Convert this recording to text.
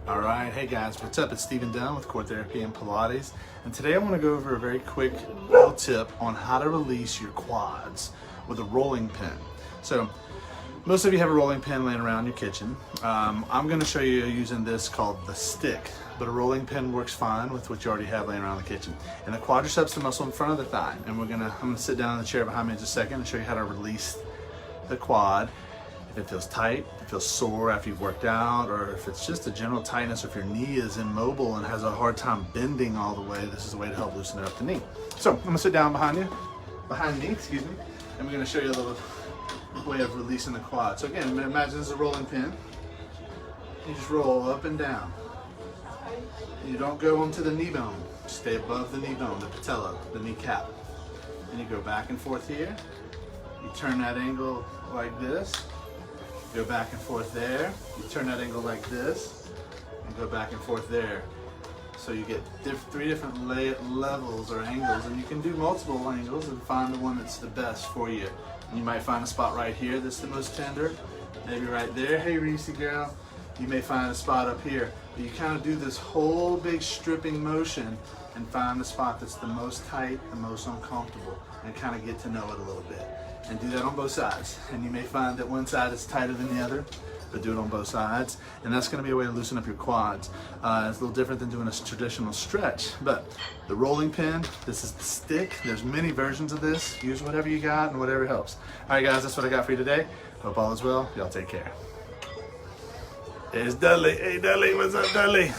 All right, hey guys, what's up? It's Stephen Dunn with CORE Therapy and Pilates, and today I want to go over a very quick little tip on how to release your quads with a rolling pin. So, most of you have a rolling pin laying around your kitchen. I'm going to show you using this called the stick, but a rolling pin works fine with what you already have laying around the kitchen. And the quadriceps, the muscle in front of the thigh, and I'm going to sit down in the chair behind me in just a second and show you how to release the quad. If it feels tight, if it feels sore after you've worked out, or if it's just a general tightness, or if your knee is immobile and has a hard time bending all the way, this is a way to help loosen up the knee. So I'm gonna sit down behind me, excuse me, and we're gonna show you a little way of releasing the quad. So again, imagine this is a rolling pin. You just roll up and down. You don't go onto the knee bone. Stay above the knee bone, the patella, the kneecap. And you go back and forth here. You turn that angle like this. Go back and forth there. You turn that angle like this and go back and forth there. So you get three different levels or angles, and you can do multiple angles and find the one that's the best for you. You might find a spot right here that's the most tender, maybe right there. Hey Reese girl, you may find a spot up here. But you kind of do this whole big stripping motion and find the spot that's the most tight, the most uncomfortable, and kind of get to know it a little bit. And do that on both sides. And you may find that one side is tighter than the other, but do it on both sides. And that's gonna be a way to loosen up your quads. It's a little different than doing a traditional stretch, but the rolling pin, this is the stick. There's many versions of this. Use whatever you got and whatever helps. All right guys, that's what I got for you today. Hope all is well. Y'all take care. There's Dudley. Hey Dudley, what's up Dudley?